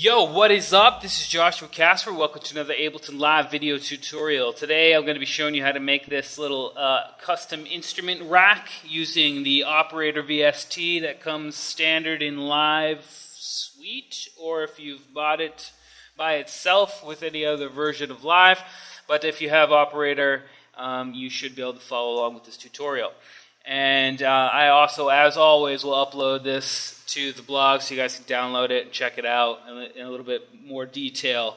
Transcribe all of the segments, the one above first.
Yo, what is up? This is Joshua Casper. Welcome to another Ableton Live video tutorial. Today I'm going to be showing you how to make this little custom instrument rack using the operator VST that comes standard in Live Suite, or if you've bought it by itself with any other version of Live. But if you have operator, you should be able to follow along with this tutorial. And I also, as always, will upload this to the blog so you guys can download it and check it out in a little bit more detail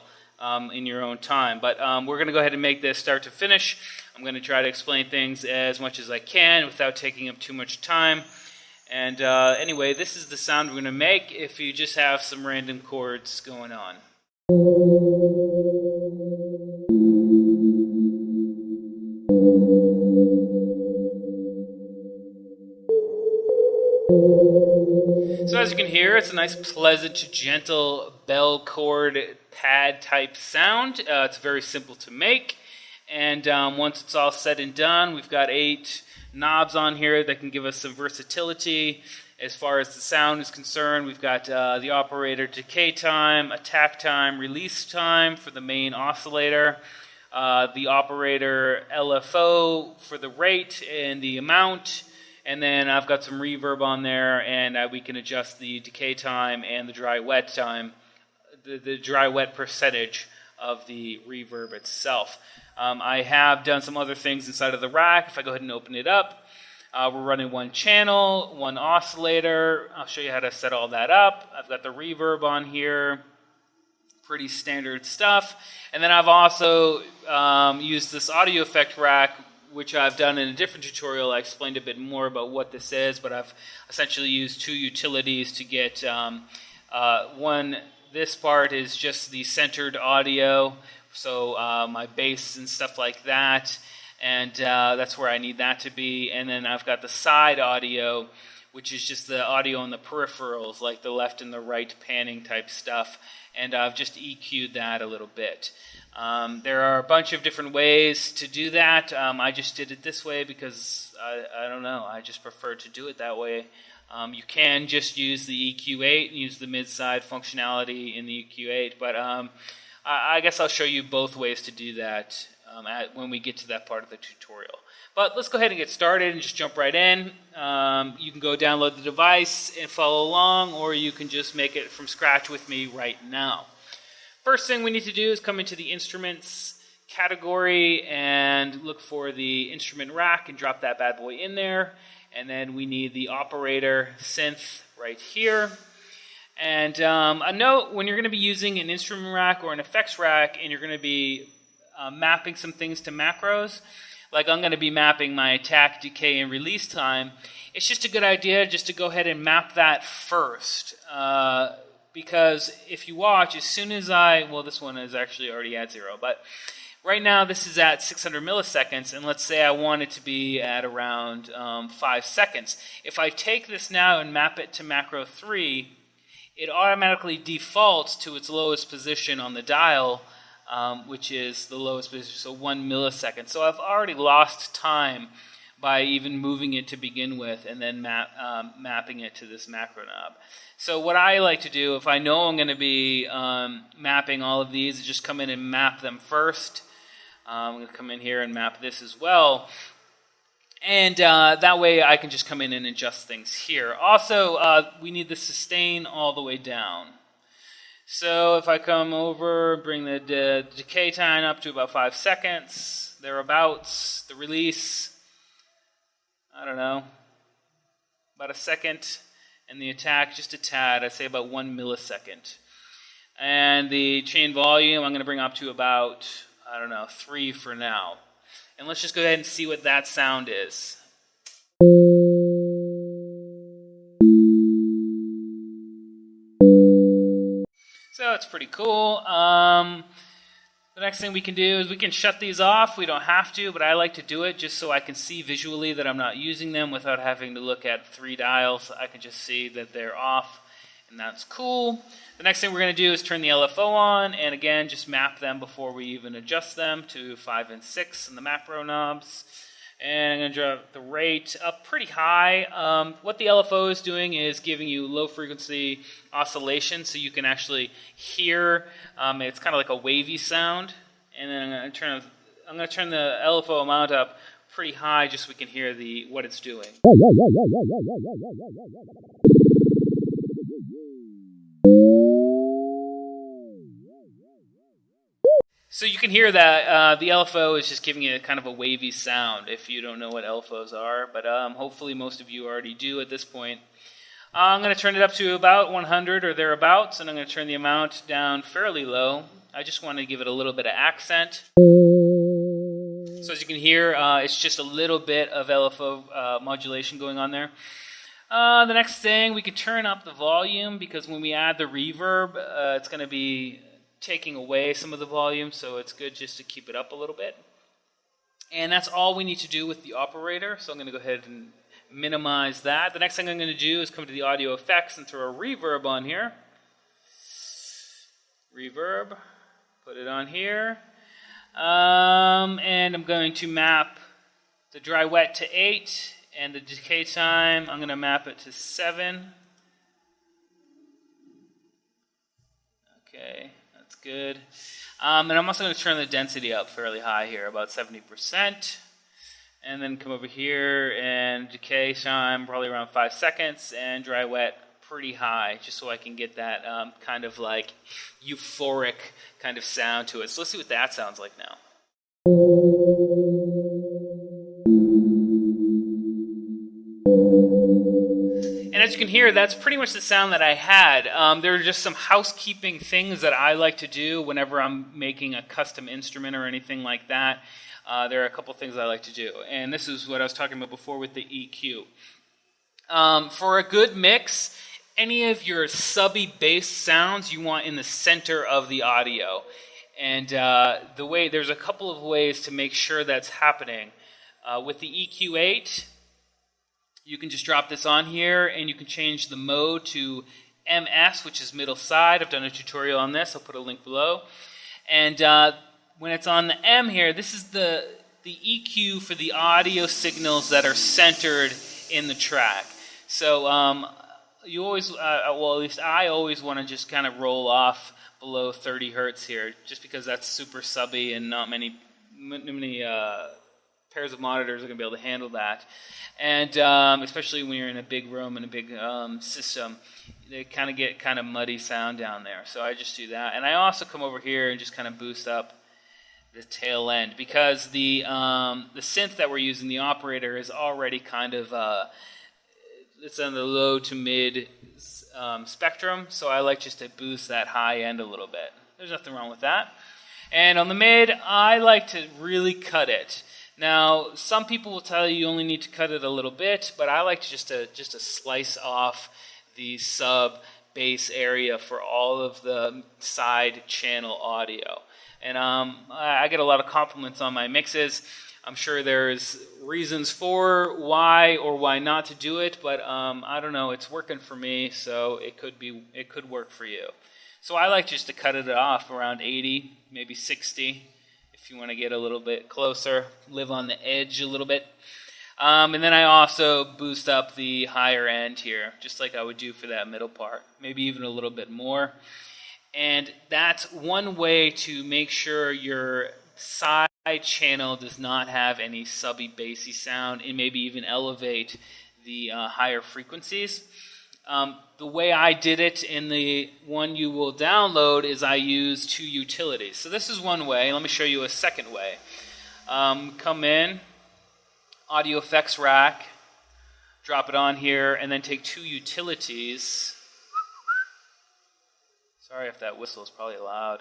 in your own time. But we're going to go ahead and make this start to finish. I'm going to try to explain things as much as I can without taking up too much time. And anyway, this is the sound we're going to make if you just have some random chords going on. So as you can hear, it's a nice, pleasant, gentle bell chord pad type sound. It's very simple to make, and once it's all said and done, we've got 8 knobs on here that can give us some versatility. As far as the sound is concerned, we've got the operator decay time, attack time, release time for the main oscillator, the operator LFO for the rate and the amount. And then I've got some reverb on there, and we can adjust the decay time and the dry-wet time, the dry-wet percentage of the reverb itself. I have done some other things inside of the rack. If I go ahead and open it up, we're running 1 channel, 1 oscillator. I'll show you how to set all that up. I've got the reverb on here, pretty standard stuff. And then I've also used this audio effect rack, which I've done in a different tutorial. I explained a bit more about what this is, but I've essentially used 2 utilities to get one. This part is just the centered audio, so my bass and stuff like that, and that's where I need that to be. And then I've got the side audio, which is just the audio on the peripherals, like the left and the right panning type stuff, and I've just EQ'd that a little bit. There are a bunch of different ways to do that. I just did it this way because, I don't know, I just prefer to do it that way. You can just use the EQ8 and use the mid-side functionality in the EQ8, but I guess I'll show you both ways to do that when we get to that part of the tutorial. But let's go ahead and get started and just jump right in. You can go download the device and follow along, or you can just make it from scratch with me right now. First thing we need to do is come into the instruments category and look for the instrument rack and drop that bad boy in there. And then we need the operator synth right here. And a note, when you're going to be using an instrument rack or an effects rack and you're going to be mapping some things to macros, like I'm going to be mapping my attack, decay, and release time, it's just a good idea just to go ahead and map that first. Because if you watch, as soon as well, this one is actually already at 0, but right now this is at 600 milliseconds, and let's say I want it to be at around 5 seconds. If I take this now and map it to macro 3, it automatically defaults to its lowest position on the dial, which is the lowest position, so 1 millisecond. So I've already lost time by even moving it to begin with and then mapping it to this macro knob. So what I like to do, if I know I'm going to be mapping all of these, is just come in and map them first. I'm going to come in here and map this as well. And that way I can just come in and adjust things here. Also, we need the sustain all the way down. So if I come over, bring the decay time up to about 5 seconds, thereabouts, the release, I don't know, about a second, and the attack just a tad, I'd say about 1 millisecond. And the chain volume I'm going to bring up to about, I don't know, 3 for now. And let's just go ahead and see what that sound is. So it's pretty cool. The next thing we can do is we can shut these off. We don't have to, but I like to do it just so I can see visually that I'm not using them without having to look at 3 dials. I can just see that they're off, and that's cool. The next thing we're going to do is turn the LFO on, and again, just map them before we even adjust them to 5 and 6 in the macro knobs. And I'm going to drop the rate up pretty high. What the LFO is doing is giving you low frequency oscillation, so you can actually hear. It's kind of like a wavy sound. And then I'm going to turn the LFO amount up pretty high, just so we can hear what it's doing. So you can hear that the LFO is just giving it kind of a wavy sound, if you don't know what LFOs are, but hopefully most of you already do at this point. I'm going to turn it up to about 100 or thereabouts, and I'm going to turn the amount down fairly low. I just want to give it a little bit of accent. So as you can hear, it's just a little bit of LFO modulation going on there. The next thing, we can turn up the volume, because when we add the reverb, it's going to be taking away some of the volume, so it's good just to keep it up a little bit. And that's all we need to do with the operator, so I'm going to go ahead and minimize that. The next thing I'm going to do is come to the audio effects and throw a reverb on here. Reverb, put it on here. And I'm going to map the dry wet to 8, and the decay time, I'm going to map it to 7. Okay. Good. And I'm also going to turn the density up fairly high here, about 70%. And then come over here and decay time, probably around 5 seconds, and dry wet pretty high, just so I can get that kind of like euphoric kind of sound to it. So let's see what that sounds like now. And as you can hear, that's pretty much the sound that I had. There are just some housekeeping things that I like to do whenever I'm making a custom instrument or anything like that. There are a couple things I like to do. And this is what I was talking about before with the EQ. For a good mix, any of your subby bass sounds you want in the center of the audio. And there's a couple of ways to make sure that's happening. With the EQ8, you can just drop this on here, and you can change the mode to MS, which is middle side. I've done a tutorial on this. I'll put a link below. And when it's on the M here, this is the EQ for the audio signals that are centered in the track. So you always, well, at least I always want to just kind of roll off below 30 hertz here, just because that's super subby, and not many pairs of monitors are going to be able to handle that. And especially when you're in a big room and a big system, they kind of get kind of muddy sound down there. So I just do that. And I also come over here and just kind of boost up the tail end, because the synth that we're using, the operator, is already kind of it's on the low to mid spectrum. So I like just to boost that high end a little bit. There's nothing wrong with that. And on the mid, I like to really cut it. Now, some people will tell you only need to cut it a little bit, but I like just to slice off the sub bass area for all of the side channel audio. And I get a lot of compliments on my mixes. I'm sure there's reasons for why or why not to do it, but I don't know. It's working for me, so it could work for you. So I like just to cut it off around 80, maybe 60. If you want to get a little bit closer, live on the edge a little bit. And then I also boost up the higher end here, just like I would do for that middle part, maybe even a little bit more. And that's one way to make sure your side channel does not have any subby bassy sound, and maybe even elevate the higher frequencies. The way I did it in the one you will download is I use 2 utilities. So this is one way. Let me show you a second way. Come in, audio effects rack, drop it on here, and then take 2 utilities. Sorry if that whistle is probably loud.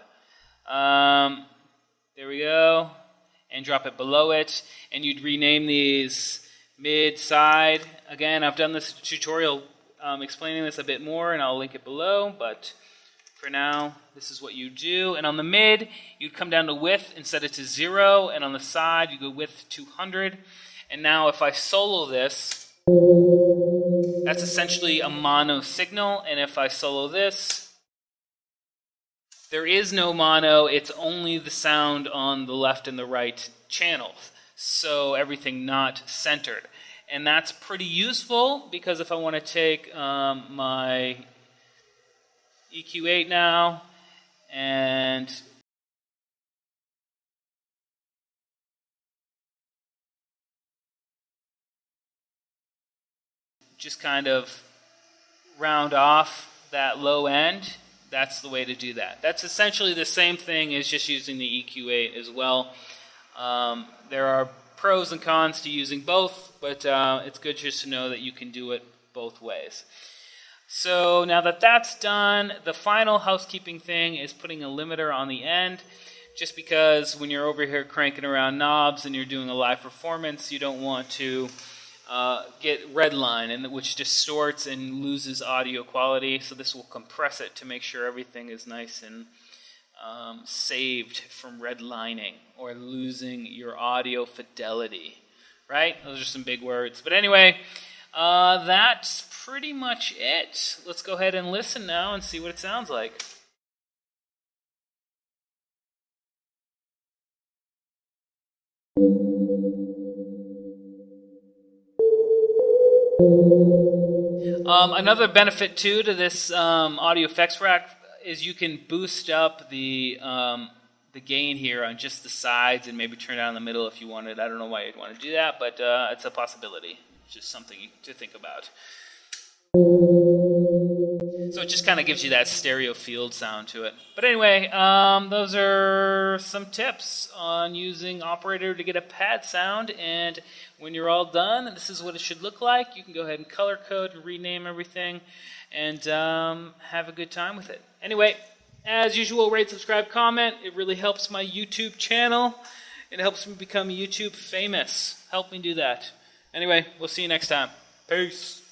There we go. And drop it below it. And you'd rename these mid, side. Again, I've done this tutorial explaining this a bit more, and I'll link it below, but for now, this is what you do. And on the mid, you'd come down to width and set it to 0, and on the side, you go width 200. And now if I solo this, that's essentially a mono signal, and if I solo this, there is no mono, it's only the sound on the left and the right channels. so everything not centered. And that's pretty useful because if I want to take my EQ8 now and just kind of round off that low end, that's the way to do that. That's essentially the same thing as just using the EQ8 as well. There are pros and cons to using both, but it's good just to know that you can do it both ways. So now that that's done, the final housekeeping thing is putting a limiter on the end, just because when you're over here cranking around knobs and you're doing a live performance, you don't want to get redline, and which distorts and loses audio quality. So this will compress it to make sure everything is nice and saved from redlining or losing your audio fidelity. Right? Those are some big words. But anyway, that's pretty much it. Let's go ahead and listen now and see what it sounds like. Another benefit too to this audio effects rack is you can boost up the gain here on just the sides and maybe turn it on the middle if you wanted. I don't know why you'd want to do that, but it's a possibility. It's just something to think about. So it just kind of gives you that stereo field sound to it. But anyway, those are some tips on using Operator to get a pad sound. And when you're all done, this is what it should look like. You can go ahead and color code and rename everything and have a good time with it. Anyway, as usual, rate, subscribe, comment. It really helps my YouTube channel. It helps me become YouTube famous. Help me do that. Anyway, we'll see you next time. Peace.